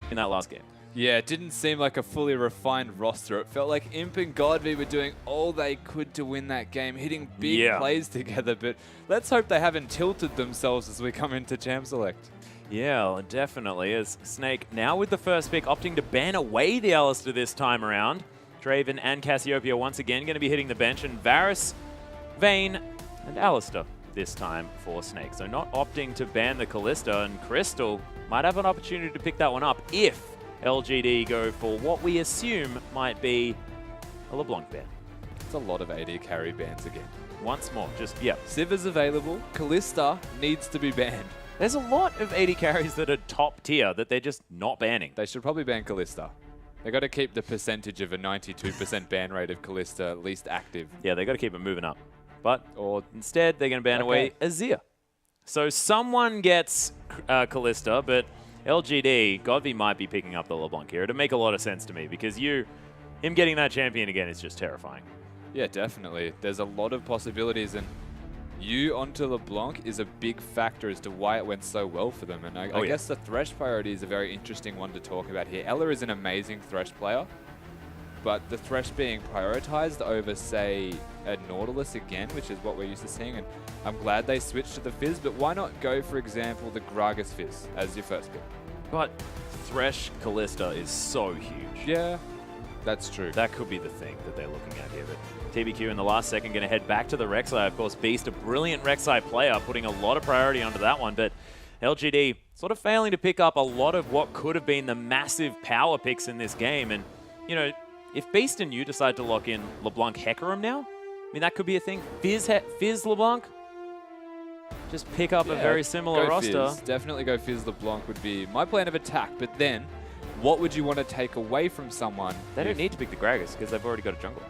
in that last game. Yeah, it didn't seem like a fully refined roster. It felt like Imp and Godby were doing all they could to win that game, hitting big plays together. But let's hope they haven't tilted themselves as we come into Champ Select. Yeah, definitely. As Snake now with the first pick, opting to ban away the Alistair this time around. Draven and Cassiopeia once again going to be hitting the bench, and Varus, Vayne, and Alistair this time for Snake. So not opting to ban the Kalista, and Crystal might have an opportunity to pick that one up if LGD go for what we assume might be a LeBlanc ban. It's a lot of AD carry bans again. Once more, just, yeah. Civ is available. Kalista needs to be banned. There's a lot of AD carries that are top tier that they're just not banning. They should probably ban Kalista. They got to keep the percentage of a 92% ban rate of Kalista at least active. Yeah, they got to keep it moving up. But instead, they're going to ban away Azir. So someone gets Kalista, but LGD, Godby might be picking up the LeBlanc here. It'd make a lot of sense to me because him getting that champion again is just terrifying. Yeah, definitely. There's a lot of possibilities, and you onto LeBlanc is a big factor as to why it went so well for them. And I guess the Thresh priority is a very interesting one to talk about here. Ella is an amazing Thresh player, but the Thresh being prioritized over, say, a Nautilus again, which is what we're used to seeing, and I'm glad they switched to the Fizz, but why not go, for example, the Gragas Fizz as your first pick? But Thresh Kalista is so huge. Yeah, that's true. That could be the thing that they're looking at here. But TBQ in the last second going to head back to the Rek'Sai. Of course, Beast, a brilliant Rek'Sai player, putting a lot of priority onto that one, but LGD sort of failing to pick up a lot of what could have been the massive power picks in this game. And, you know, if Beast and you decide to lock in LeBlanc Hecarim now, I mean, that could be a thing. Fizz LeBlanc, just pick up a very similar roster. Fizz. Definitely go Fizz LeBlanc would be my plan of attack, but then what would you want to take away from someone? They don't need to pick the Gragas because they've already got a jungle.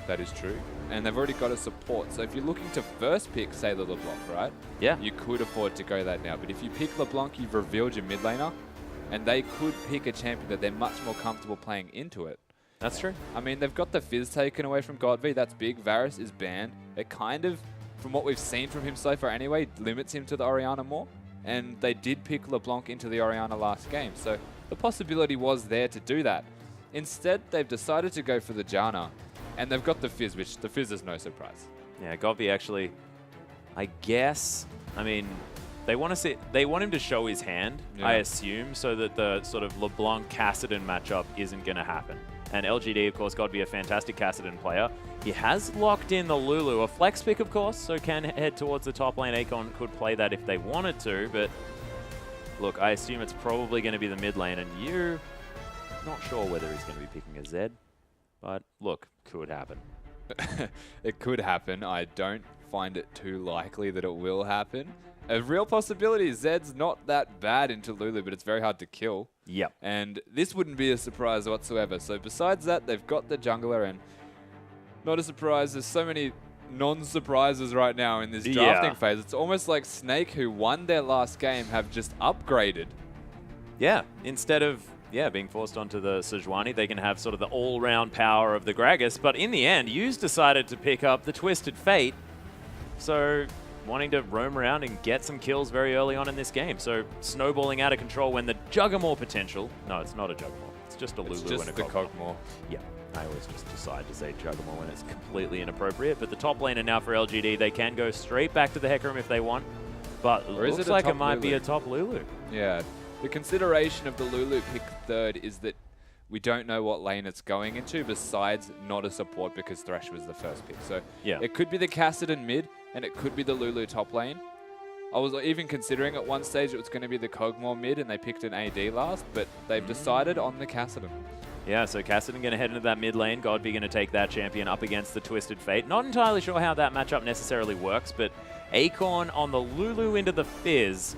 That is true. And they've already got a support. So if you're looking to first pick, say, the LeBlanc, right? Yeah. You could afford to go that now. But if you pick LeBlanc, you've revealed your mid laner, and they could pick a champion that they're much more comfortable playing into it. That's true. I mean, they've got the Fizz taken away from Godby. That's big. Varus is banned. It kind of, from what we've seen from him so far anyway, limits him to the Orianna more. And they did pick LeBlanc into the Orianna last game. So the possibility was there to do that. Instead, they've decided to go for the Janna. And they've got the Fizz, which the Fizz is no surprise. Yeah, Godby actually, I guess, I mean, they want him to show his hand, I assume, so that the sort of LeBlanc-Kassadin matchup isn't going to happen. And LGD, of course, Godby, a fantastic Kassadin player. He has locked in the Lulu, a flex pick, of course, so can head towards the top lane. Akon could play that if they wanted to, but look, I assume it's probably going to be the mid lane, and you're not sure whether he's going to be picking a Zed. But look, could happen. It could happen. I don't find it too likely that it will happen. A real possibility, Zed's not that bad into Lulu, but it's very hard to kill. Yep. And this wouldn't be a surprise whatsoever. So besides that, they've got the jungler, and not a surprise. There's so many non-surprises right now in this drafting phase. It's almost like Snake, who won their last game, have just upgraded. Yeah, instead of being forced onto the Sejuani, they can have sort of the all-round power of the Gragas. But in the end, Yu's decided to pick up the Twisted Fate. So wanting to roam around and get some kills very early on in this game. So snowballing out of control when the Juggermore potential... No, it's not a Juggermore. It's just a Lulu and a Kog'Maw. Yeah, I always just decide to say Juggermore when it's completely inappropriate. But the top laner now for LGD, they can go straight back to the Hecarim if they want. But it looks like it might be a top Lulu. Yeah. The consideration of the Lulu pick third is that we don't know what lane it's going into besides not a support because Thresh was the first pick. So it could be the Kassadin mid and it could be the Lulu top lane. I was even considering at one stage it was going to be the Kog'Maw mid and they picked an AD last, but they've decided on the Kassadin. Yeah, so Kassadin going to head into that mid lane. Godby going to take that champion up against the Twisted Fate. Not entirely sure how that matchup necessarily works, but Acorn on the Lulu into the Fizz.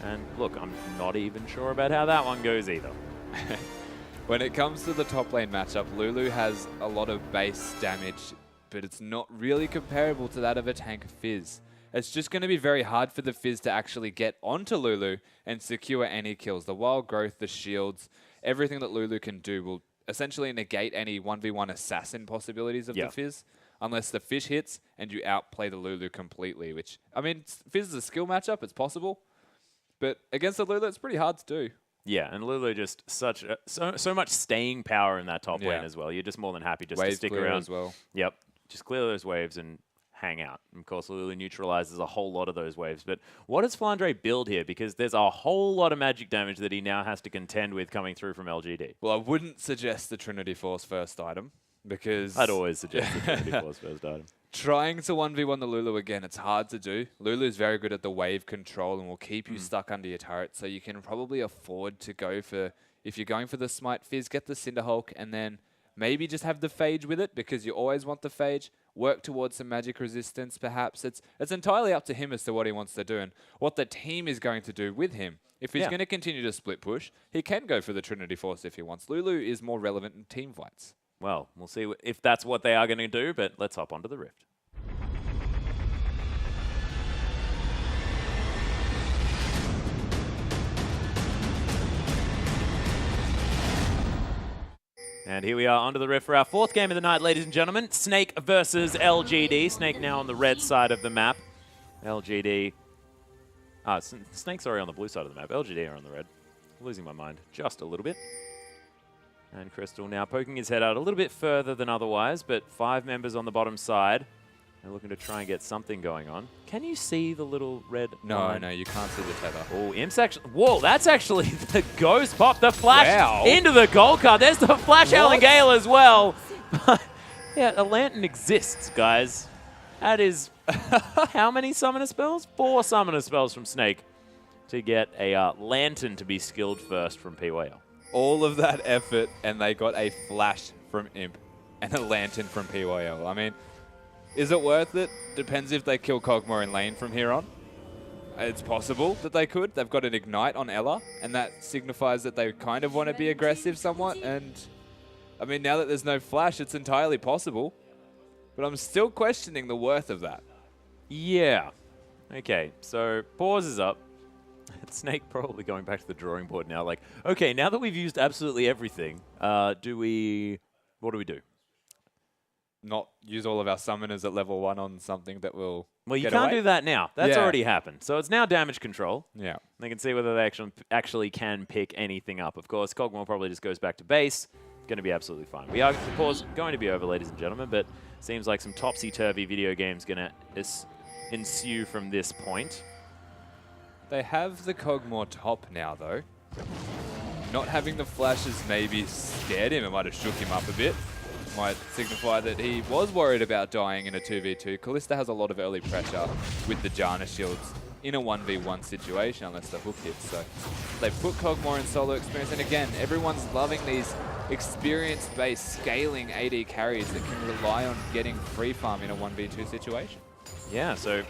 And look, I'm not even sure about how that one goes either. When it comes to the top lane matchup, Lulu has a lot of base damage, but it's not really comparable to that of a tank Fizz. It's just going to be very hard for the Fizz to actually get onto Lulu and secure any kills. The wild growth, the shields, everything that Lulu can do will essentially negate any 1v1 assassin possibilities of the Fizz, unless the fish hits and you outplay the Lulu completely, which, I mean, Fizz is a skill matchup, it's possible. But against the Lulu, it's pretty hard to do. Yeah, and Lulu just so much staying power in that top lane as well. You're just more than happy just to stick around as well. Yep, just clear those waves and hang out. And of course, Lulu neutralizes a whole lot of those waves. But what does Flandre build here? Because there's a whole lot of magic damage that he now has to contend with coming through from LGD. Well, I wouldn't suggest the Trinity Force first item because... I'd always suggest the Trinity Force first item. Trying to 1v1 the Lulu again, it's hard to do. Lulu's very good at the wave control and will keep you stuck under your turret, so you can probably afford to go for, if you're going for the Smite Fizz, get the Cinderhulk and then maybe just have the Phage with it because you always want the Phage. Work towards some magic resistance, perhaps. It's entirely up to him as to what he wants to do and what the team is going to do with him. If he's going to continue to split push, he can go for the Trinity Force if he wants. Lulu is more relevant in team fights. Well, we'll see if that's what they are going to do, but let's hop onto the Rift. And here we are onto the Rift for our fourth game of the night, ladies and gentlemen. Snake versus LGD. Snake now on the red side of the map. LGD. Snake's already on the blue side of the map. LGD are on the red. Losing my mind just a little bit. And Crystal now poking his head out a little bit further than otherwise, but 5 members on the bottom side. They're looking to try and get something going on. Can you see the little red line? No, you can't see the tether. Oh, Imp's actually... Whoa, that's actually the ghost pop. The flash into the gold card. There's the flash Howling Gale as well. Yeah, a lantern exists, guys. That is... how many summoner spells? 4 summoner spells from Snake to get a lantern to be skilled first from PYL. All of that effort, and they got a flash from Imp and a lantern from PYL. I mean, is it worth it? Depends if they kill Kog'Maw in lane from here on. It's possible that they could. They've got an Ignite on Ella, and that signifies that they kind of want to be aggressive somewhat. And, I mean, now that there's no flash, it's entirely possible. But I'm still questioning the worth of that. Yeah. Okay, so pause is up. Snake probably going back to the drawing board now. Like, okay, now that we've used absolutely everything, what do we do? Not use all of our summoners at level 1 on something that will Well, you can't do that now. That's already happened. So it's now damage control. Yeah. They can see whether they actually can pick anything up. Of course, Kog'Maw probably just goes back to base. Going to be absolutely fine. We are, of course, going to be over, ladies and gentlemen, but seems like some topsy-turvy video games going to ensue from this point. They have the Kog'Maw top now, though. Not having the flashes maybe scared him. It might have shook him up a bit. Might signify that he was worried about dying in a 2v2. Kalista has a lot of early pressure with the Janna shields in a 1v1 situation unless the hook hits. So they put Kog'Maw in solo experience. And again, everyone's loving these experience-based scaling AD carries that can rely on getting free farm in a 1v2 situation. Yeah, so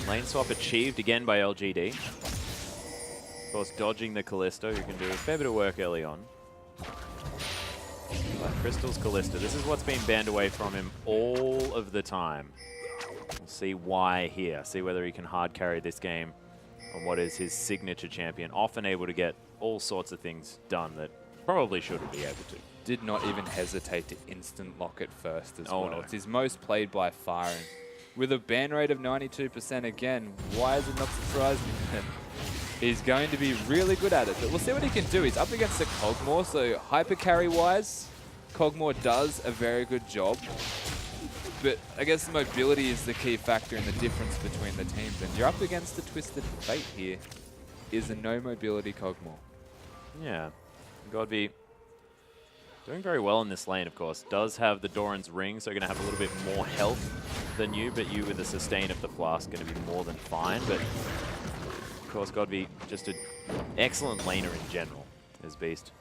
lane swap achieved again by LGD. Of course, dodging the Callisto, who can do a fair bit of work early on. But Crystal's Callisto, this is what's been banned away from him all of the time. We'll see why here. See whether he can hard carry this game on what is his signature champion. Often able to get all sorts of things done that probably shouldn't be able to. Did not even hesitate to instant lock it first as well. No. It's his most played by far. And with a ban rate of 92% again, why is it not surprising that he's going to be really good at it? But we'll see what he can do. He's up against the Kog'Maw, so hyper carry-wise, Kog'Maw does a very good job. But I guess mobility is the key factor in the difference between the teams. And you're up against the Twisted Fate here. Is a no-mobility Kog'Maw. Yeah. Godby doing very well in this lane, of course. Does have the Doran's Ring, so going to have a little bit more health than you, but you with the sustain of the Flask going to be more than fine. But of course, Godby just an excellent laner in general. As Beast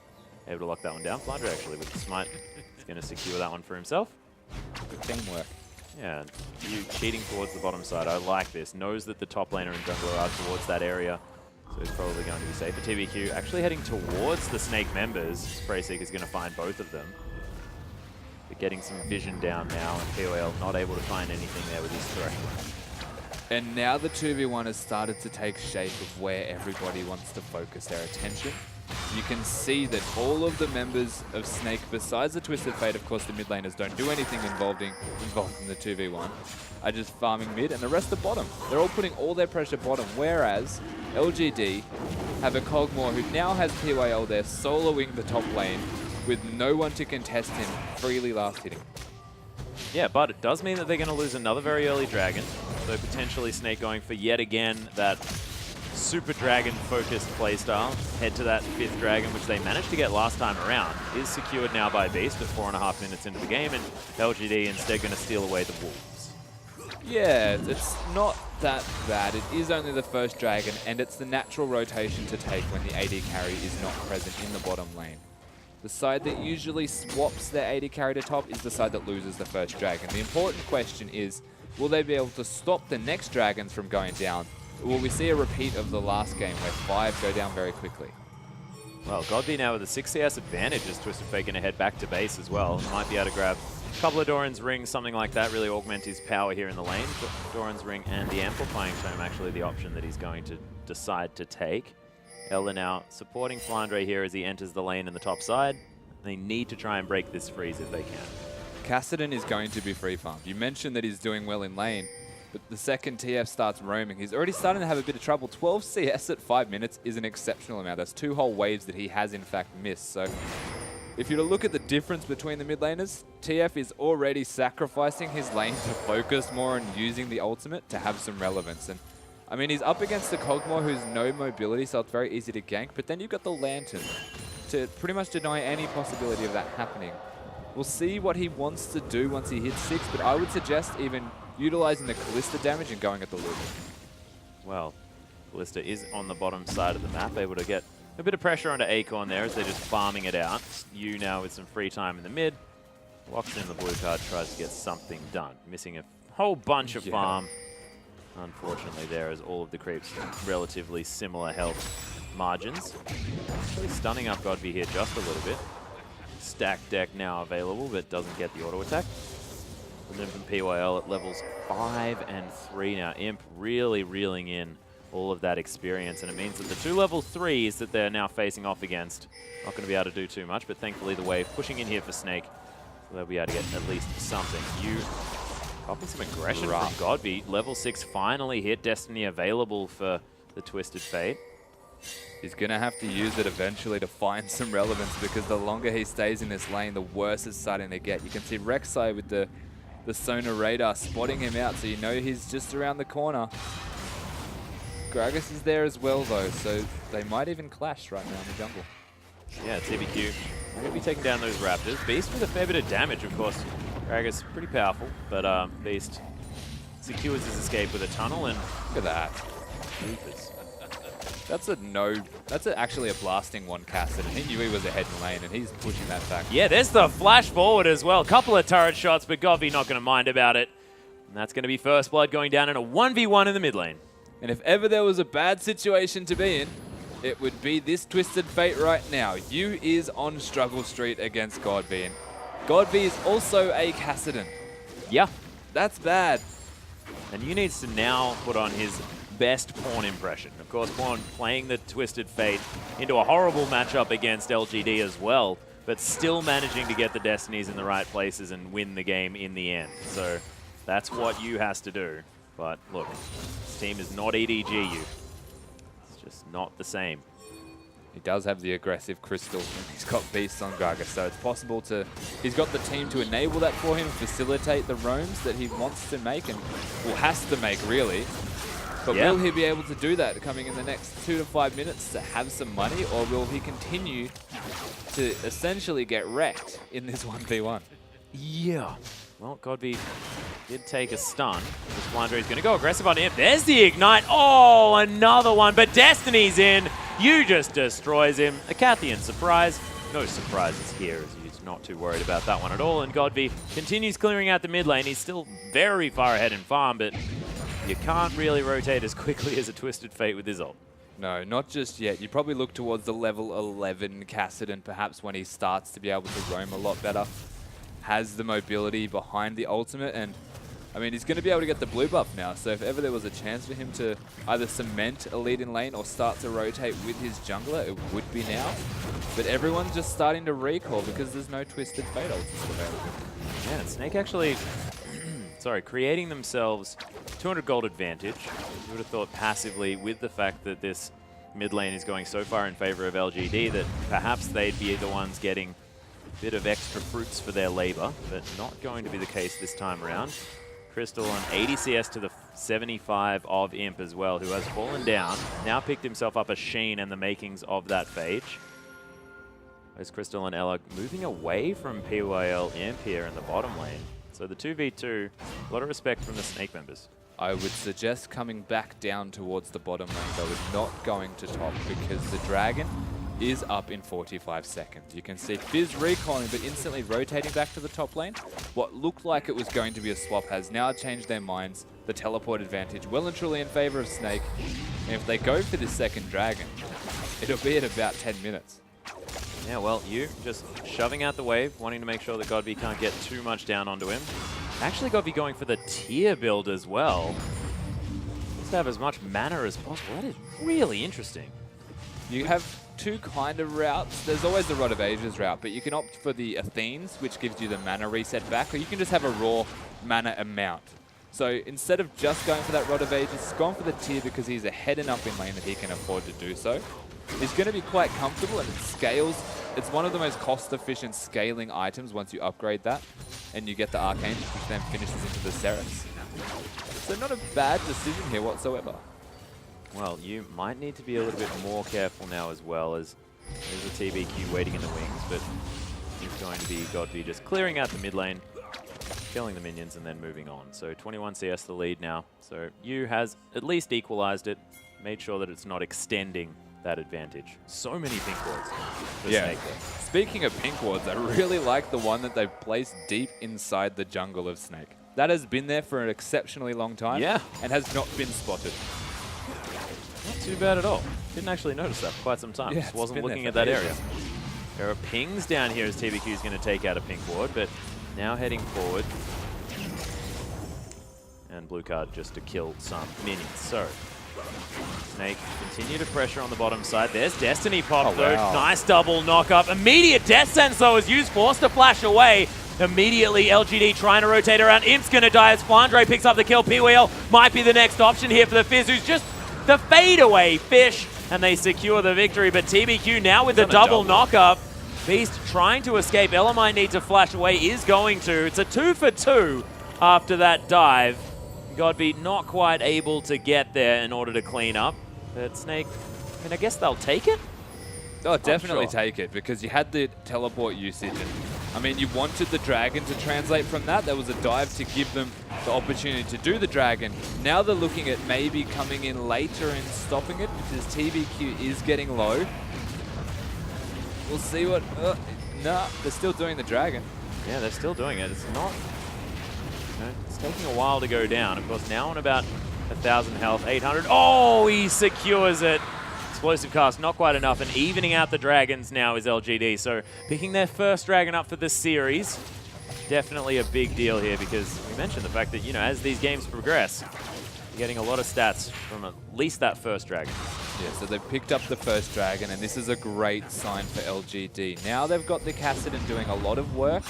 able to lock that one down. Flandre actually with the Smite is going to secure that one for himself. Good teamwork. Yeah, you cheating towards the bottom side. I like this. Knows that the top laner and jungler are towards that area. So he's probably going to be safe. But TBQ actually heading towards the Snake members. Sprayseeker is going to find both of them. But getting some vision down now, and POL not able to find anything there with his throw. And now the 2v1 has started to take shape of where everybody wants to focus their attention. You can see that all of the members of Snake, besides the Twisted Fate, of course the mid laners don't do anything involved in the 2v1, are just farming mid, and the rest are bottom. They're all putting all their pressure bottom, whereas LGD have a Kog'Maw who now has PYL there soloing the top lane with no one to contest him, freely last hitting. Yeah, but it does mean that they're going to lose another very early dragon. So potentially Snake going for yet again that super dragon-focused playstyle. Head to that 5th dragon, which they managed to get last time around. Is secured now by Beast at 4.5 minutes into the game, and LGD instead going to steal away the Wolves. Yeah, it's not that bad. It is only the first dragon, and it's the natural rotation to take when the AD carry is not present in the bottom lane. The side that usually swaps their AD carry to top is the side that loses the first dragon. The important question is, will they be able to stop the next dragons from going down? Or will we see a repeat of the last game where 5 go down very quickly? Well, Godby now with a 6 CS advantage as Twisted Fate going to head back to base as well. Might be able to grab a couple of Doran's rings, something like that, really augment his power here in the lane. Doran's ring and the Amplifying Tome actually the option that he's going to decide to take. Elder now supporting Flandre here as he enters the lane in the top side. They need to try and break this freeze if they can. Kassadin is going to be free farmed. You mentioned that he's doing well in lane, but the second TF starts roaming, he's already starting to have a bit of trouble. 12 CS at 5 minutes is an exceptional amount. That's 2 whole waves that he has in fact missed. So if you look at the difference between the mid laners, TF is already sacrificing his lane to focus more on using the ultimate to have some relevance. And I mean, he's up against the Kog'Maw who's no mobility, so it's very easy to gank, but then you've got the Lantern to pretty much deny any possibility of that happening. We'll see what he wants to do once he hits 6, but I would suggest even utilizing the Kalista damage and going at the Lulu. Well, Kalista is on the bottom side of the map, able to get a bit of pressure onto Acorn there as they're just farming it out. You now with some free time in the mid, walks in the blue card, tries to get something done. Missing a whole bunch of farm, unfortunately, there as all of the creeps relatively similar health margins. Actually stunning up Godby here just a little bit. Stack deck now available, but doesn't get the auto attack. And then from PYL at levels 5 and 3 now. Imp really reeling in all of that experience, and it means that the 2 level 3s that they're now facing off against not going to be able to do too much, but thankfully the wave pushing in here for Snake, so they'll be able to get at least something. You copy some aggression from Godby. Level 6 finally hit. Destiny available for the Twisted Fate. He's going to have to use it eventually to find some relevance, because the longer he stays in this lane, the worse it's starting to get. You can see Rek'Sai with the sonar radar spotting him out, so you know he's just around the corner. Gragas is there as well though, so they might even clash right now in the jungle. Yeah, TBQ going to be taking down those Raptors. Beast with a fair bit of damage, of course. Gragas pretty powerful, but Beast secures his escape with a tunnel, and look at that. Jeepers. That's actually a blasting one, Kassadin. He knew he was ahead in lane, and he's pushing that back. Yeah, there's the flash forward as well. Couple of turret shots, but Godby not going to mind about it. And that's going to be first blood going down in a 1v1 in the mid lane. And if ever there was a bad situation to be in, it would be this Twisted Fate right now. Yu is on struggle street against Godby, and Godby is also a Kassadin. Yeah. That's bad. And Yu needs to now put on his best Pawn impression. Of course, Pawn playing the Twisted Fate into a horrible matchup against LGD as well, but still managing to get the Destinies in the right places and win the game in the end. So that's what Yu has to do. But look, this team is not EDG Yu. It's just not the same. He does have the aggressive crystal, and he's got Beast on Gragas, so it's possible to... He's got the team to enable that for him, facilitate the roams that he wants to make, and well, has to make, really. But will he be able to do that coming in the next 2 to 5 minutes to have some money, or will he continue to essentially get wrecked in this 1v1? Yeah. Well, Godby did take a stun. Flandre is going to go aggressive on him. There's the Ignite. Oh, another one. But Destiny's in. Yu just destroys him. A Cathian surprise. No surprises here, as Yu's not too worried about that one at all. And Godby continues clearing out the mid lane. He's still very far ahead in farm, but you can't really rotate as quickly as a Twisted Fate with his ult. No, not just yet. You probably look towards the level 11 Kassadin, perhaps when he starts to be able to roam a lot better. Has the mobility behind the ultimate, and I mean, he's going to be able to get the blue buff now, so if ever there was a chance for him to either cement a lead in lane or start to rotate with his jungler, it would be now. But everyone's just starting to recall because there's no Twisted Fate ults available. Yeah, and Snake actually, creating themselves 200 gold advantage. You would have thought passively with the fact that this mid lane is going so far in favor of LGD that perhaps they'd be the ones getting a bit of extra fruits for their labor, but not going to be the case this time around. Crystal on 80 CS to the 75 of Imp as well, who has fallen down, now picked himself up a Sheen and the makings of that Phage. As Crystal and Ella moving away from PYL Imp here in the bottom lane. So the 2v2, a lot of respect from the Snake members. I would suggest coming back down towards the bottom lane, though, is not going to top because the Dragon is up in 45 seconds. You can see Fizz recalling, but instantly rotating back to the top lane. What looked like it was going to be a swap has now changed their minds. The teleport advantage well and truly in favor of Snake. And if they go for this second Dragon, it'll be at about 10 minutes. Yeah, well, you just shoving out the wave, wanting to make sure that Godby can't get too much down onto him. Actually, Godby going for the tier build as well. Let's have as much mana as possible. That is really interesting. You have two kind of routes. There's always the Rod of Ages route, but you can opt for the Athenes, which gives you the mana reset back, or you can just have a raw mana amount. So instead of just going for that Rod of Ages, he's gone for the tier because he's ahead enough in lane that he can afford to do so. He's going to be quite comfortable and it scales. It's one of the most cost-efficient scaling items once you upgrade that and you get the Arcane, which then finishes into the Ceres. So not a bad decision here whatsoever. Well, you might need to be a little bit more careful now as well, as there's a TBQ waiting in the wings, but it's going to be Godby just clearing out the mid lane, killing the minions, and then moving on. So 21 CS the lead now. So Yu has at least equalized it, made sure that it's not extending that advantage. So many pink wards for Snake. Speaking of pink wards, I really like the one that they've placed deep inside the jungle of Snake. That has been there for an exceptionally long time and has not been spotted. Not too bad at all. Didn't actually notice that for quite some time. Just wasn't looking at that area. There are pings down here as TBQ is going to take out a pink ward, but now heading forward. And blue card just to kill some minions. So Snake continue to pressure on the bottom side. There's Destiny pop though. Nice double knock up. Immediate death sense though is used, forced to flash away. Immediately LGD trying to rotate around. Imp's going to die as Flandre picks up the kill. PWL might be the next option here for the Fizz, who's just the fadeaway fish, and they secure the victory. But TBQ now with the double knock-up. Beast trying to escape. Ella might need to flash away, is going to. It's a 2 for 2 after that dive. Godby not quite able to get there in order to clean up. But Snake, I mean, I guess they'll take it? Oh, definitely take it, because you had the teleport usage. And, I mean, you wanted the Dragon to translate from that. There was a dive to give them the opportunity to do the Dragon. Now they're looking at maybe coming in later and stopping it, because TBQ is getting low. We'll see what... nah, they're still doing the Dragon. Yeah, they're still doing it. It's not... You know, it's taking a while to go down. Of course, now on about 1,000 health, 800. Oh, he secures it. Explosive cast, not quite enough, and evening out the Dragons now is LGD. So picking their first Dragon up for this series, definitely a big deal here, because we mentioned the fact that, you know, as these games progress, you're getting a lot of stats from at least that first Dragon. Yeah, so they've picked up the first Dragon, and this is a great sign for LGD. Now they've got the Kassadin doing a lot of work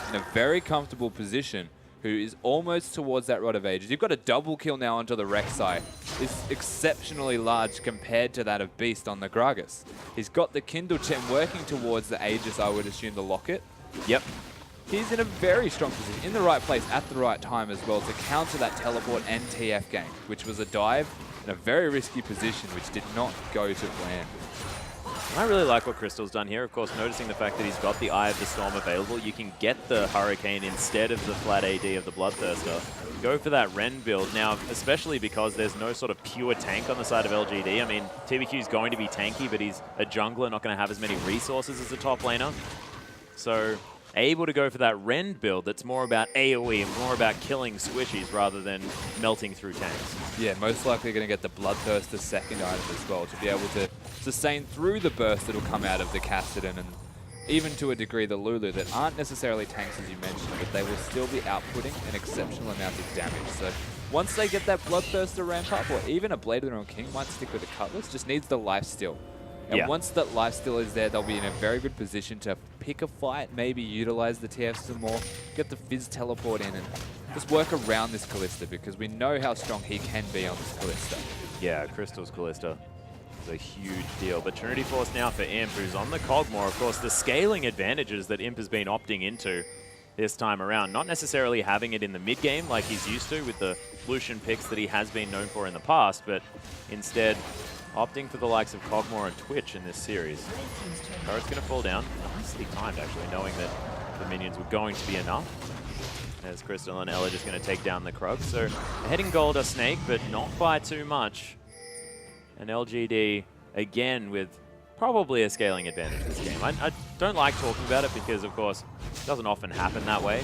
in a very comfortable position, who is almost towards that Rod of Ages. You've got a double kill now onto the Rek'Sai. It's exceptionally large compared to that of Beast on the Gragas. He's got the Kindle Gem working towards the Aegis, I would assume, the Locket. Yep. He's in a very strong position, in the right place at the right time as well, to counter that teleport and TF gank, which was a dive in a very risky position, which did not go to plan. I really like what Crystal's done here. Of course, noticing the fact that he's got the Eye of the Storm available, you can get the Hurricane instead of the flat AD of the Bloodthirster. Go for that Ren build. Now, especially because there's no sort of pure tank on the side of LGD. I mean, TBQ is going to be tanky, but he's a jungler, not going to have as many resources as a top laner. So, able to go for that Ren build that's more about AoE and more about killing squishies rather than melting through tanks. Yeah, most likely going to get the Bloodthirster second item as well to be able to sustain through the burst that'll come out of the Kassadin, and even to a degree the Lulu that aren't necessarily tanks as you mentioned, but they will still be outputting an exceptional amount of damage. So once they get that Bloodthirster ramp up, or even a Blade of the Realm King might stick with a Cutlass, just needs the lifesteal. And once that lifesteal is there, they'll be in a very good position to pick a fight, maybe utilize the TF some more, get the Fizz teleport in, and just work around this Kalista, because we know how strong he can be on this Kalista. Yeah, Crystal's Kalista. a huge deal. But Trinity Force now for Imp, who's on the Cogmore. Of course, the scaling advantages that Imp has been opting into this time around. Not necessarily having it in the mid-game like he's used to with the Lucian picks that he has been known for in the past, but instead opting for the likes of Cogmore and Twitch in this series. Turret's going to fall down. Nicely timed, actually, knowing that the minions were going to be enough. As Crystal and Ella just going to take down the Krug. So heading gold a Snake, but not by too much. And LGD, again, with probably a scaling advantage this game. I don't like talking about it because, of course, it doesn't often happen that way.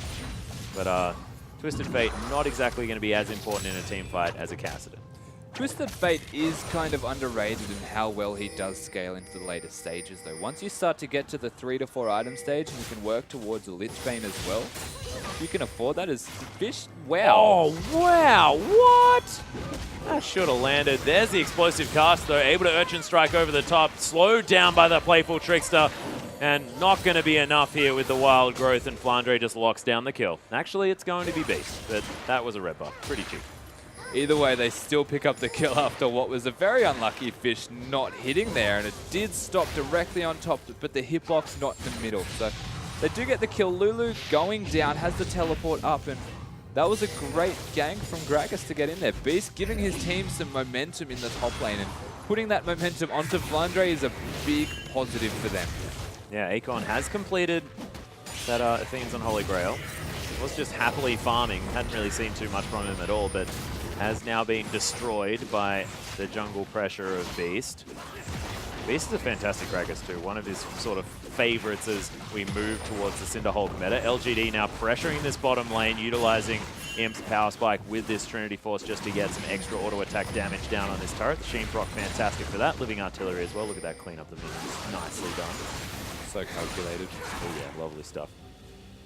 But Twisted Fate not exactly going to be as important in a team fight as a Kassadin. Twisted Fate is kind of underrated in how well he does scale into the later stages, though. Once you start to get to the 3 to 4 item stage, and you can work towards a Lich Bane as well, if you can afford that as Fish, wow. Oh, wow, what? That should have landed. There's the explosive cast, though, able to Urchin Strike over the top, slowed down by the Playful Trickster, and not going to be enough here with the Wild Growth, and Flandre just locks down the kill. Actually, it's going to be Beast, but that was a red buff. Pretty cheap. Either way, they still pick up the kill after what was a very unlucky Fish not hitting there, and it did stop directly on top, but the hitbox not in the middle. So they do get the kill. Lulu going down, has the teleport up, and that was a great gank from Gragas to get in there. Beast giving his team some momentum in the top lane, and putting that momentum onto Flandre is a big positive for them. Yeah, Akon has completed that Athene's on Holy Grail. Was just happily farming, hadn't really seen too much from him at all, but has now been destroyed by the jungle pressure of Beast. Beast is a fantastic Gragas too, one of his sort of favorites as we move towards the Cinderhulk meta. LGD now pressuring this bottom lane, utilizing Imp's power spike with this Trinity Force just to get some extra auto attack damage down on this turret. The Sheen Proc fantastic for that. Living Artillery as well. Look at that clean up the minions. Nicely done. So calculated. Oh yeah, lovely stuff.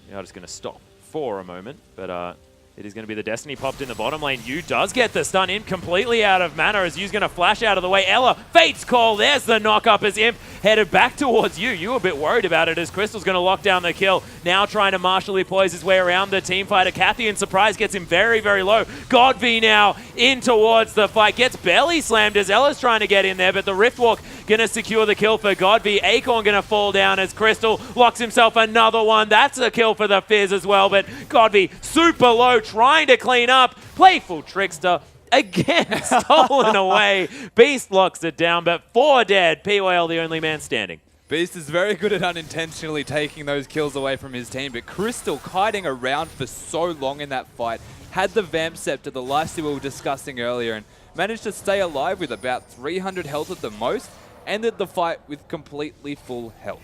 Now I'm just going to stop for a moment, but it is going to be the Destiny popped in the bottom lane. Yu does get the stun in completely out of mana as Yu's going to flash out of the way. Ella, Fate's call. There's the knock up as Imp headed back towards Yu. You were a bit worried about it as Crystal's going to lock down the kill. Now trying to martially poise his way around the team fighter. Kathy in surprise gets him very, very low. Godv now in towards the fight. Gets belly slammed as Ella's trying to get in there, but the Riftwalk going to secure the kill for Godv. Akon going to fall down as Crystal locks himself another one. That's a kill for the Fizz as well, but Godv super low, trying to clean up. Playful Trickster again stolen away. Beast locks it down, but 4 dead. PYL the only man standing. Beast is very good at unintentionally taking those kills away from his team, but Crystal kiting around for so long in that fight, had the Vamp Scepter, the lifesteal we were discussing earlier, and managed to stay alive with about 300 health at the most, ended the fight with completely full health.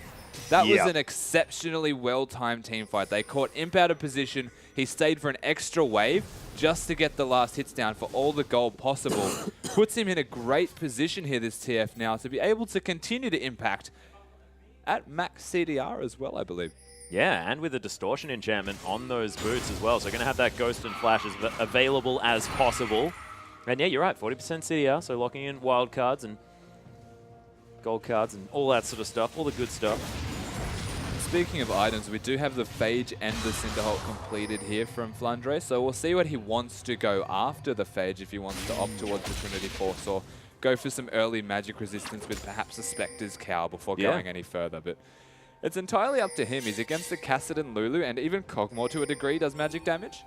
That was an exceptionally well-timed team fight. They caught Imp out of position. He stayed for an extra wave just to get the last hits down for all the gold possible. Puts him in a great position here, this TF now, to be able to continue to impact at max CDR as well, I believe. Yeah, and with a distortion enchantment on those boots as well. So going to have that Ghost and Flash as available as possible. And yeah, you're right, 40% CDR, so locking in wild cards and gold cards and all that sort of stuff, all the good stuff. Speaking of items, we do have the Phage and the Cinderhulk completed here from Flandre, so we'll see what he wants to go after the Phage, if he wants to opt towards the Trinity Force or go for some early magic resistance with perhaps a Spectre's Cowl before going any further. But it's entirely up to him. He's against the Kassadin Lulu, and even Cogmore to a degree does magic damage.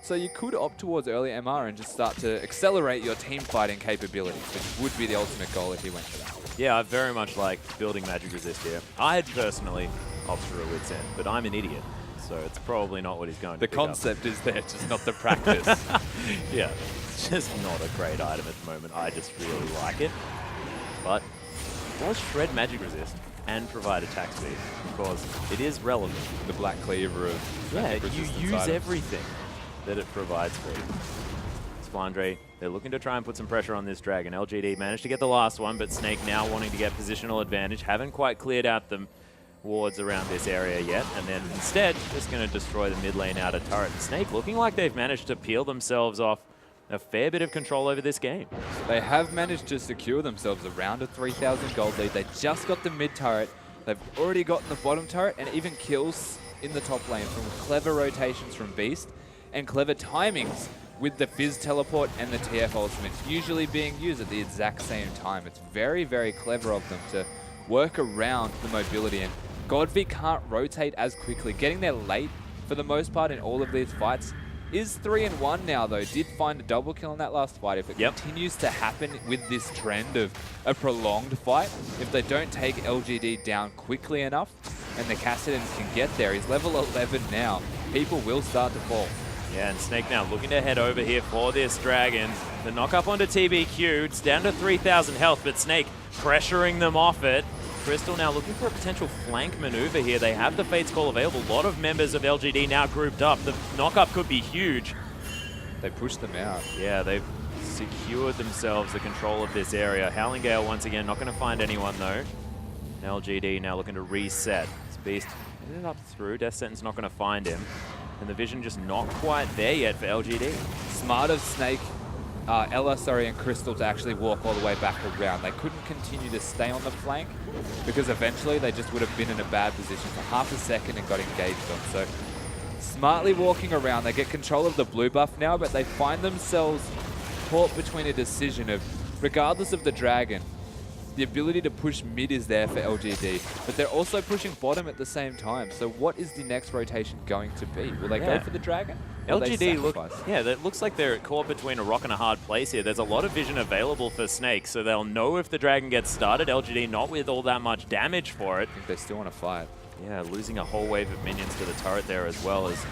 So you could opt towards early MR and just start to accelerate your team fighting capabilities, which would be the ultimate goal if he went for that. Yeah, I very much like building magic resist here. I'd personally opt for a Wit's End, but I'm an idiot, so it's probably not what he's going to The pick up. concept is there, just not the practice. Yeah, it's just not a great item at the moment. I just really like it. But it does shred magic resist and provide attack speed, because it is relevant. The Black Cleaver of magic resistance you use items. everything that it provides for you. It's Flandre. They're looking to try and put some pressure on this dragon. LGD managed to get the last one, but Snake now wanting to get positional advantage. Haven't quite cleared out the wards around this area yet, and then instead just going to destroy the mid lane outer turret. And Snake looking like they've managed to peel themselves off a fair bit of control over this game. They have managed to secure themselves around a 3,000 gold lead. They just got the mid turret. They've already gotten the bottom turret and even kills in the top lane from clever rotations from Beast and clever timings with the Fizz teleport and the TF ultimate usually being used at the exact same time. It's very, very clever of them to work around the mobility, and Godv can't rotate as quickly. Getting there late for the most part in all of these fights is 3-1 now, though. Did find a double kill in that last fight. If it continues to happen with this trend of a prolonged fight, if they don't take LGD down quickly enough and the Kassadins can get there, he's level 11 now, people will start to fall. Yeah, and Snake now looking to head over here for this Dragon. The knock up onto TBQ, it's down to 3,000 health, but Snake pressuring them off it. Crystal now looking for a potential flank maneuver here. They have the Fate's Call available. A lot of members of LGD now grouped up. The knock-up could be huge. They pushed them out. Yeah, they've secured themselves the control of this area. Howling Gale once again, not going to find anyone though. LGD now looking to reset. This Beast ended up through. Death Sentence not going to find him. And the vision just not quite there yet for LGD. Smart of Snake, Ella, and Crystal to actually walk all the way back around. They couldn't continue to stay on the flank because eventually they just would have been in a bad position for half a second and got engaged on. So smartly walking around, they get control of the blue buff now, but they find themselves caught between a decision of, regardless of the Dragon, the ability to push mid is there for LGD, but they're also pushing bottom at the same time. So what is the next rotation going to be? Will they go for the Dragon? LGD it looks like they're caught between a rock and a hard place here. There's a lot of vision available for Snake, so they'll know if the Dragon gets started. LGD not with all that much damage for it. I think they still want to fight. Yeah, losing a whole wave of minions to the turret there as well as...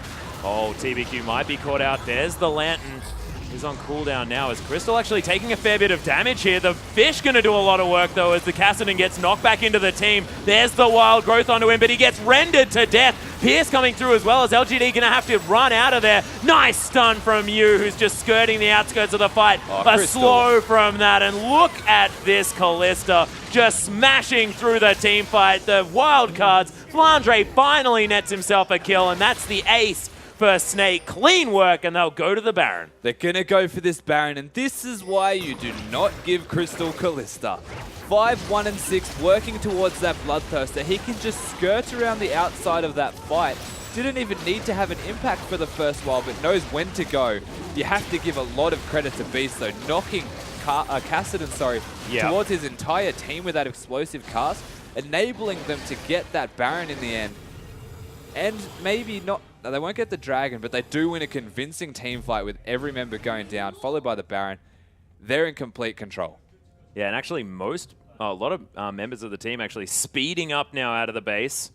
Oh, TBQ might be caught out. There's the Lantern. He's on cooldown now. Is Crystal actually taking a fair bit of damage here? The Fish going to do a lot of work, though, as the Kassadin gets knocked back into the team. There's the Wild Growth onto him, but he gets rendered to death. Pierce coming through as well, as LGD going to have to run out of there. Nice stun from you, who's just skirting the outskirts of the fight. A slow from that, and look at this Kalista just smashing through the team fight. The wild cards. Flandre finally nets himself a kill, and that's the ace for Snake. Clean work, and they'll go to the Baron. They're going to go for this Baron, and this is why you do not give Crystal Kalista. 5, 1, and 6, working towards that Bloodthirster. He can just skirt around the outside of that fight. Didn't even need to have an impact for the first while, but knows when to go. You have to give a lot of credit to Beast, though, knocking Kassadin, towards his entire team with that explosive cast, enabling them to get that Baron in the end. And maybe not... They won't get the Dragon, but they do win a convincing team fight with every member going down, followed by the Baron. They're in complete control. Yeah, and actually a lot of members of the team actually speeding up now out of the base,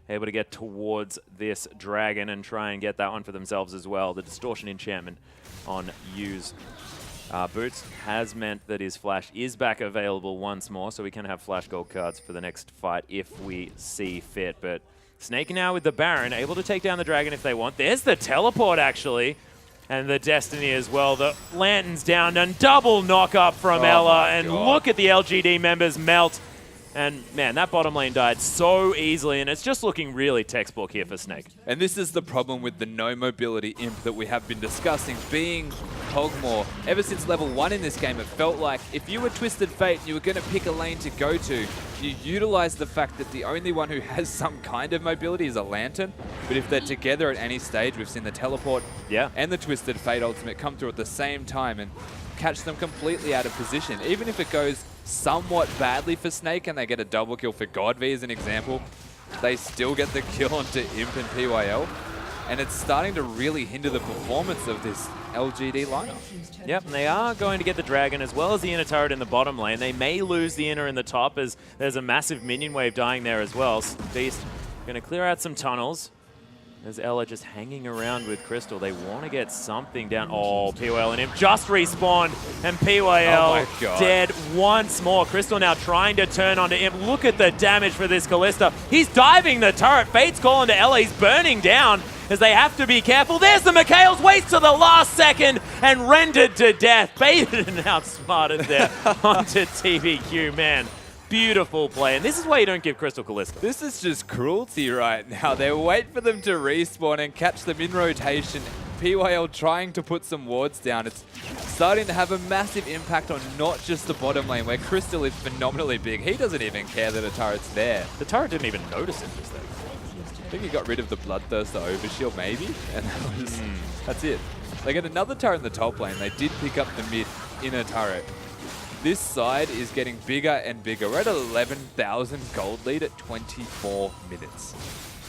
able to get towards this Dragon and try and get that one for themselves as well. The Distortion enchantment on Yu's boots has meant that his Flash is back available once more, so we can have Flash Gold cards for the next fight if we see fit. But Snake now with the Baron, able to take down the Dragon if they want. There's the teleport, actually. And the Destiny as well. The Lantern's down, and double knock up from Ella. And look at the LGD members melt. And man, that bottom lane died so easily, and it's just looking really textbook here for Snake. And this is the problem with the no mobility imp that we have been discussing, being Hogmore. Ever since level 1 in this game, it felt like if you were Twisted Fate and you were going to pick a lane to go to, you utilize the fact that the only one who has some kind of mobility is a Lantern. But if they're together at any stage, we've seen the teleport and the Twisted Fate ultimate come through at the same time and catch them completely out of position. Even if it goes somewhat badly for Snake and they get a double kill for Godv as an example, they still get the kill onto Imp and PYL. And it's starting to really hinder the performance of this LGD lineup. Yep, and they are going to get the Dragon as well as the inner turret in the bottom lane. They may lose the inner in the top as there's a massive minion wave dying there as well. Beast going to clear out some tunnels. There's Ella just hanging around with Crystal. They want to get something down. Oh, PYL and Imp just respawned, and PYL dead once more. Crystal now trying to turn onto Imp. Look at the damage for this Kalista. He's diving the turret. Fate's calling to Ella. He's burning down as they have to be careful. There's the Mikhails. Waits to the last second and rendered to death. Baited and outsmarted there onto TBQ, man. Beautiful play, and this is why you don't give Crystal Kalista. This is just cruelty right now. They wait for them to respawn and catch them in rotation. PYL trying to put some wards down. It's starting to have a massive impact on not just the bottom lane, where Crystal is phenomenally big. He doesn't even care that a turret's there. The turret didn't even notice it just there. I think he got rid of the Bloodthirster overshield maybe, and that's it. They get another turret in the top lane. They did pick up the mid inner turret. This side is getting bigger and bigger. We're at 11,000 gold lead at 24 minutes.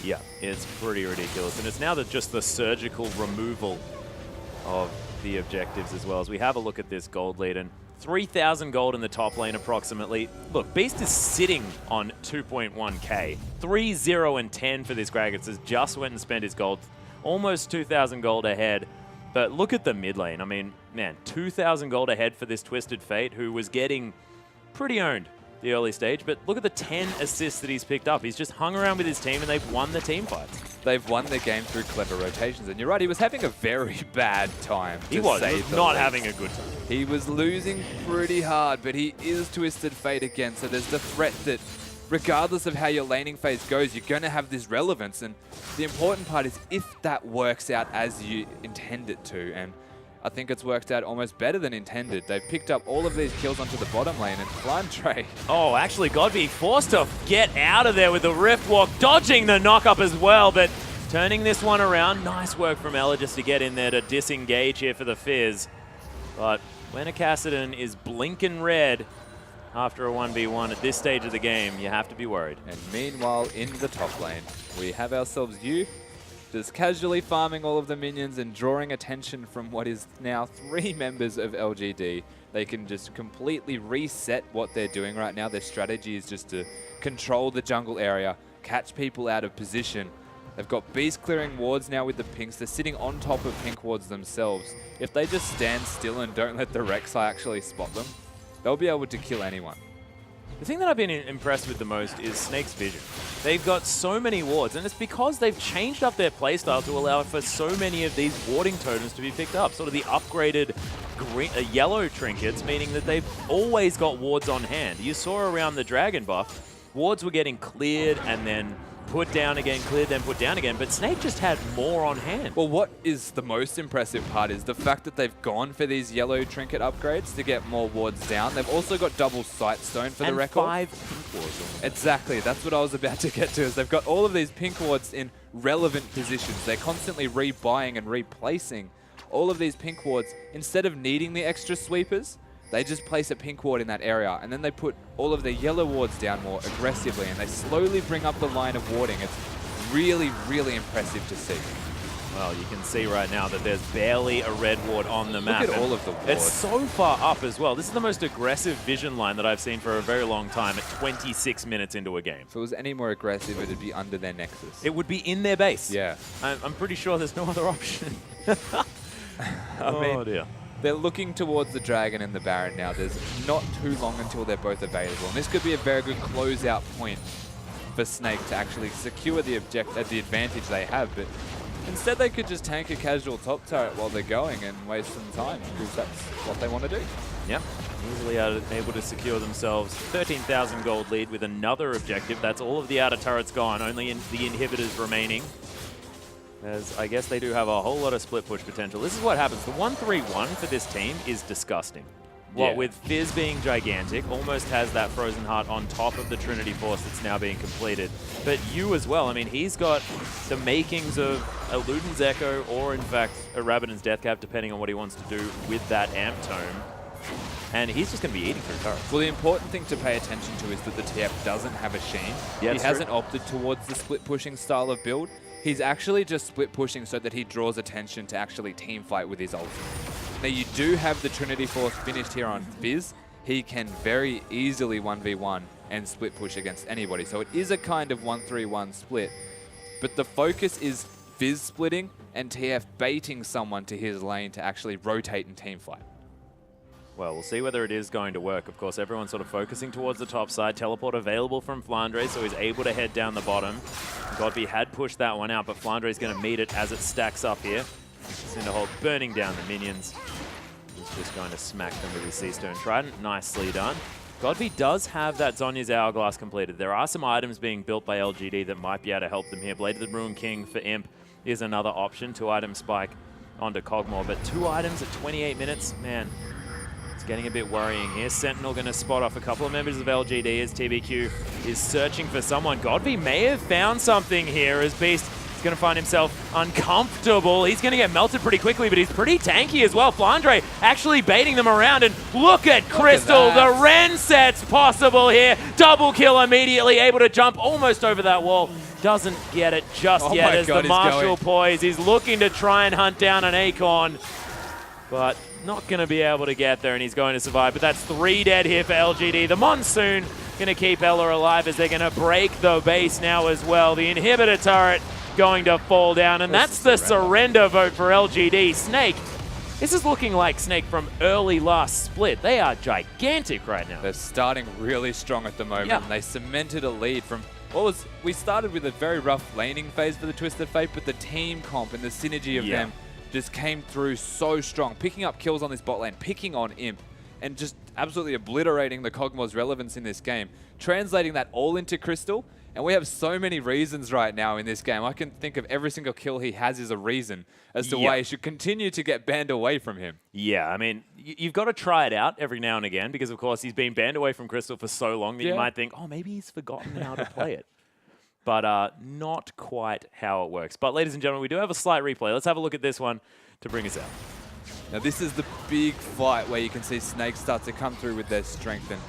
Yeah, it's pretty ridiculous. And it's now just the surgical removal of the objectives as well. As we have a look at this gold lead, and 3,000 gold in the top lane approximately. Look, Beast is sitting on 2.1k. 3-0 and 10 for this Gragas. Has just went and spent his gold. Almost 2,000 gold ahead. But look at the mid lane. I mean, man, 2,000 gold ahead for this Twisted Fate, who was getting pretty owned the early stage. But look at the 10 assists that he's picked up. He's just hung around with his team, and they've won the team fights. They've won the game through clever rotations. And you're right, he was having a very bad time. He was not having a good time. He was losing pretty hard, but he is Twisted Fate again. So there's the threat that regardless of how your laning phase goes, you're going to have this relevance. And the important part is if that works out as you intend it to. And I think it's worked out almost better than intended. They've picked up all of these kills onto the bottom lane, and Flandre. Oh, actually, Godby forced to get out of there with the Rift Walk, dodging the knock-up as well, but turning this one around. Nice work from Ella just to get in there to disengage here for the Fizz. But when a Kassadin is blinking red after a 1v1 at this stage of the game, you have to be worried. And meanwhile, in the top lane, we have ourselves you, just casually farming all of the minions and drawing attention from what is now 3 members of LGD. They can just completely reset what they're doing right now. Their strategy is just to control the jungle area, catch people out of position. They've got Beast clearing wards now with the pinks. They're sitting on top of pink wards themselves. If they just stand still and don't let the Rek'Sai actually spot them, they'll be able to kill anyone. The thing that I've been impressed with the most is Snake's vision. They've got so many wards, and it's because they've changed up their playstyle to allow for so many of these warding totems to be picked up. Sort of the upgraded green, yellow trinkets, meaning that they've always got wards on hand. You saw around the Dragon buff, wards were getting cleared and then put down again, cleared, then put down again, but Snake just had more on hand. Well, what is the most impressive part is the fact that they've gone for these yellow trinket upgrades to get more wards down. They've also got double Sightstone for the record. 5 pink wards. Exactly, that's what I was about to get to, is they've got all of these pink wards in relevant positions. They're constantly rebuying and replacing all of these pink wards. Instead of needing the extra sweepers, they just place a pink ward in that area, and then they put all of their yellow wards down more aggressively, and they slowly bring up the line of warding. It's really, really impressive to see. Well, you can see right now that there's barely a red ward on the map. Look at all of the wards. It's so far up as well. This is the most aggressive vision line that I've seen for a very long time at 26 minutes into a game. If it was any more aggressive, it'd be under their nexus. It would be in their base. Yeah. I'm pretty sure there's no other option. Oh dear. They're looking towards the Dragon and the Baron now. There's not too long until they're both available. And this could be a very good closeout point for Snake to actually secure the advantage they have. But instead, they could just tank a casual top turret while they're going and waste some time, because that's what they want to do. Yep. Easily able to secure themselves 13,000 gold lead with another objective. That's all of the outer turrets gone, only the inhibitors remaining. As I guess they do have a whole lot of split push potential. This is what happens. The 1-3-1 for this team is disgusting. What with Fizz being gigantic, almost has that Frozen Heart on top of the Trinity Force that's now being completed. But you as well, I mean, he's got the makings of a Luden's Echo or, in fact, a Rabbidan's Death Cap, depending on what he wants to do with that Amp Tome. And he's just going to be eating through turrets. Well, the important thing to pay attention to is that the TF doesn't have a Sheen. Yeah, he hasn't opted towards the split pushing style of build. He's actually just split pushing so that he draws attention to actually team fight with his ulti. Now, you do have the Trinity Force finished here on Fizz. He can very easily 1v1 and split push against anybody. So it is a kind of 1-3-1 split. But the focus is Fizz splitting and TF baiting someone to his lane to actually rotate and team fight. Well, we'll see whether it is going to work. Of course, everyone's sort of focusing towards the top side. Teleport available from Flandre, so he's able to head down the bottom. Godby had pushed that one out, but Flandre's going to meet it as it stacks up here. Cinderhold burning down the minions. He's just going to smack them with his Seastone Trident. Nicely done. Godby does have that Zhonya's Hourglass completed. There are some items being built by LGD that might be able to help them here. Blade of the Ruin King for Imp is another option. 2-item spike onto Cogmore, but 2 items at 28 minutes, man. Getting a bit worrying here. Sentinel going to spot off a couple of members of LGD as TBQ is searching for someone. Godby may have found something here as Beast He's going to find himself uncomfortable. He's going to get melted pretty quickly, but he's pretty tanky as well. Flandre actually baiting them around, and look at Crystal. The Ren set's possible here. Double kill immediately, able to jump almost over that wall. Doesn't get it just yet as the Marshall poise. He's looking to try and hunt down an Acorn, but not going to be able to get there, and he's going to survive. But that's 3 dead here for LGD. The Monsoon going to keep Ella alive as they're going to break the base now as well. The inhibitor turret going to fall down, and that's the surrender vote for LGD. Snake, this is looking like Snake from early last split. They are gigantic right now. They're starting really strong at the moment, and they cemented a lead from we started with a very rough laning phase for the Twisted Fate, but the team comp and the synergy of them just came through so strong, picking up kills on this bot lane, picking on Imp, and just absolutely obliterating the Kog'Maw's relevance in this game, translating that all into Crystal. And we have so many reasons right now in this game. I can think of every single kill he has is a reason as to why he should continue to get banned away from him. Yeah, I mean, you've got to try it out every now and again because, of course, he's been banned away from Crystal for so long that you might think, oh, maybe he's forgotten how to play it. But not quite how it works. But, ladies and gentlemen, we do have a slight replay. Let's have a look at this one to bring us out. Now, this is the big fight where you can see Snake start to come through with their strength. And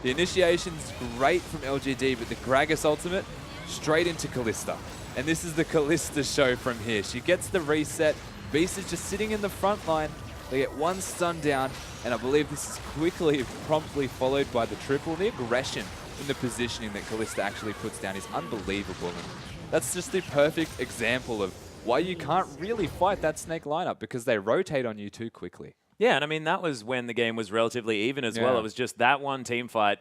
the initiation's great from LGD, but the Gragas ultimate, straight into Kalista. And this is the Kalista show from here. She gets the reset. Beast is just sitting in the front line. They get one stun down, and I believe this is promptly followed by the triple. The aggression in the positioning that Kalista actually puts down is unbelievable. And that's just the perfect example of why you can't really fight that Snake lineup, because they rotate on you too quickly. Yeah, and I mean, that was when the game was relatively even as well. It was just that one team fight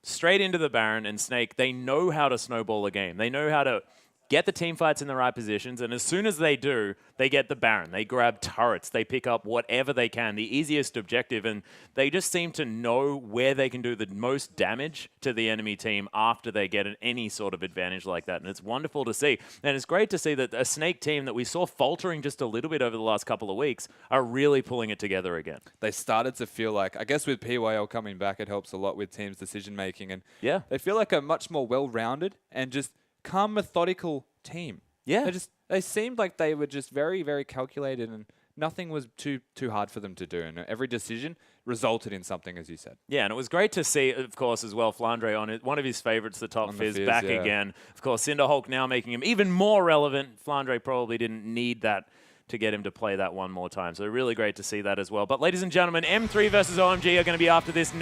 straight into the Baron, and Snake, they know how to snowball a game. They know how to get the team fights in the right positions, and as soon as they do, they get the Baron. They grab turrets. They pick up whatever they can, the easiest objective, and they just seem to know where they can do the most damage to the enemy team after they get any sort of advantage like that, and it's wonderful to see. And it's great to see that a Snake team that we saw faltering just a little bit over the last couple of weeks are really pulling it together again. They started to feel like, I guess with PYL coming back, it helps a lot with teams' decision-making, and they feel like a much more well-rounded and just calm, methodical team. Yeah. They seemed like they were just very, very calculated, and nothing was too hard for them to do. And every decision resulted in something, as you said. Yeah, and it was great to see, of course, as well, Flandre on it. One of his favorites, the top Fizz, back again. Of course, Cinderhulk now making him even more relevant. Flandre probably didn't need that to get him to play that one more time. So really great to see that as well. But ladies and gentlemen, M3 versus OMG are going to be after this